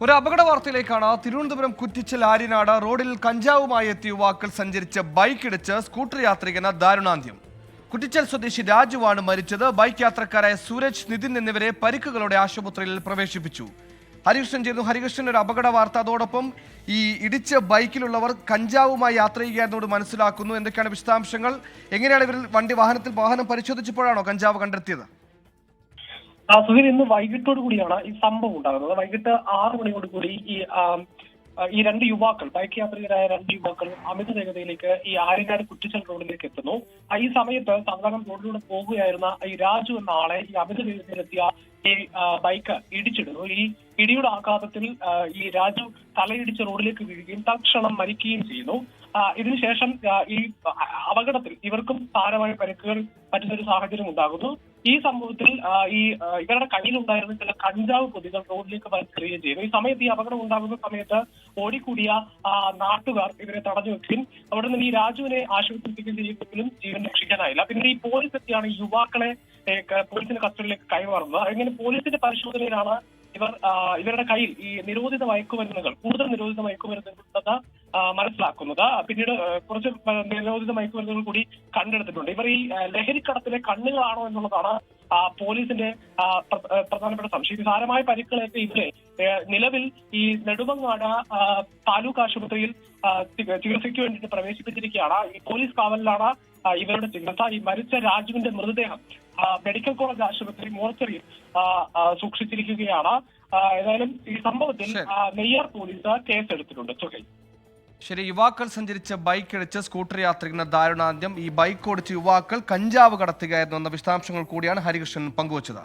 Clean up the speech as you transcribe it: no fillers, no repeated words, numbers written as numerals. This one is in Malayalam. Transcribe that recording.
ഒരു അപകട വാർത്തയിലേക്കാണ്. തിരുവനന്തപുരം കുറ്റിച്ചൽ ആര്യനാട് റോഡിൽ കഞ്ചാവുമായി എത്തിയ യുവാക്കൾ സഞ്ചരിച്ച ബൈക്ക് ഇടിച്ച് സ്കൂട്ടർ യാത്രികന് ദാരുണാന്ത്യം. കുറ്റിച്ചൽ സ്വദേശി രാജുവാണ് മരിച്ചത്. ബൈക്ക് യാത്രക്കാരായ സൂരജ്, നിതിൻ എന്നിവരെ പരിക്കുകളോടെ ആശുപത്രിയിൽ പ്രവേശിപ്പിച്ചു. ഹരികൃഷ്ണൻ ചേർന്നു. ഹരികൃഷ്ണൻ, ഒരു അപകട വാർത്ത, അതോടൊപ്പം ഈ ഇടിച്ച ബൈക്കിലുള്ളവർ കഞ്ചാവുമായി യാത്ര ചെയ്യുകയെന്നോട് മനസ്സിലാക്കുന്നു. എന്തൊക്കെയാണ് വിശദാംശങ്ങൾ? എങ്ങനെയാണ് ഇവർ വാഹനം പരിശോധിച്ചപ്പോഴാണോ കഞ്ചാവ് കണ്ടെത്തിയത്? സുധീർ, ഇന്ന് വൈകിട്ടോട് കൂടിയാണ് ഈ സംഭവം ഉണ്ടാകുന്നത്. വൈകിട്ട് 6 മണിയോട് കൂടി ഈ രണ്ട് യുവാക്കൾ, ബൈക്ക് യാത്രികരായ രണ്ട് യുവാക്കൾ അമിത വേഗതയിലേക്ക് ഈ ആര്യനാട് കുറ്റിച്ചൽ റോഡിലേക്ക് എത്തുന്നു. ഈ സമയത്ത് സാധാരണ റോഡിലൂടെ പോകുകയായിരുന്ന ഈ രാജു എന്ന ആളെ ഈ അമിത വേഗതയിലെത്തിയ ഈ ബൈക്ക് ഇടിച്ചിടുന്നു. ഈ ഇടിയുടെ ആഘാതത്തിൽ ഈ രാജു തലയിടിച്ച് റോഡിലേക്ക് വീഴുകയും തൽക്ഷണം മരിക്കുകയും ചെയ്യുന്നു. ഇതിനുശേഷം ഈ അപകടത്തിൽ ഇവർക്കും സാരമായ പരിക്കുകൾ പറ്റുന്ന ഒരു സാഹചര്യം ഉണ്ടാകുന്നു. ഈ സംഭവത്തിൽ ഇവരുടെ കയ്യിലുണ്ടായിരുന്ന ചില കഞ്ചാവ് പൊതികൾ റോഡിലേക്ക് വലിച്ചെറിയുകയും ചെയ്യുന്നു. ഈ സമയത്ത് ഈ അപകടം ഉണ്ടാകുന്ന സമയത്ത് ഓടിക്കൂടിയ നാട്ടുകാർ ഇവരെ തടഞ്ഞു വെക്കുകയും അവിടെ നിന്ന് ഈ രാജുവിനെ ആശുപത്രിയിലേക്ക് ചെയ്യുമെങ്കിലും ജീവൻ രക്ഷിക്കാനായില്ല. പിന്നീട് ഈ പോലീസ് എത്തിയാണ് യുവാക്കളെ പോലീസിന്റെ കസ്റ്റഡിയിലേക്ക് കൈമാറുന്നത്. അങ്ങനെ പോലീസിന്റെ പരിശോധനയിലാണ് ഇവരുടെ കയ്യിൽ ഈ നിരോധിത മയക്കുമരുന്നുകൾ, കൂടുതൽ നിരോധിത മയക്കുമരുന്നുകൾ മനസ്സിലാക്കുന്നത്. പിന്നീട് കുറച്ച് നിരോധിത മയക്കുമരുന്നുകൾ കൂടി കണ്ടെടുത്തിട്ടുണ്ട്. ഇവർ ഈ ലഹരിക്കടത്തിലെ കണ്ണുകളാണോ എന്നുള്ളതാണ് പോലീസിന്റെ പ്രധാനപ്പെട്ട സംശയം. ഇത് സാരമായ പരിക്കുകളേറ്റ ഇവരെ നിലവിൽ ഈ നെടുമങ്ങാട് താലൂക്ക് ആശുപത്രിയിൽ ചികിത്സയ്ക്ക് വേണ്ടിയിട്ട് പ്രവേശിപ്പിച്ചിരിക്കുകയാണ്. ഈ പോലീസ് കാവലിലാണ് ഇവരുടെ ചികിത്സ. ഈ മരിച്ച രാജുവിന്റെ മൃതദേഹം മെഡിക്കൽ കോളേജ് ആശുപത്രി മോർച്ചറിയിൽ സൂക്ഷിച്ചിരിക്കുകയാണ്. ഏതായാലും ഈ സംഭവത്തിൽ നെയ്യാർ പോലീസ് കേസെടുത്തിട്ടുണ്ട്. ശരി, യുവാക്കൾ സഞ്ചരിച്ച ബൈക്ക് ഇടിച്ച് സ്കൂട്ടർ യാത്രികന് ദാരുണാന്ത്യം. ഈ ബൈക്ക് ഓടിച്ച യുവാക്കൾ കഞ്ചാവ് കടത്തുകയായിരുന്നു എന്ന വിശദാംശങ്ങൾ കൂടിയാണ് ഹരികൃഷ്ണൻ പങ്കുവച്ചത്.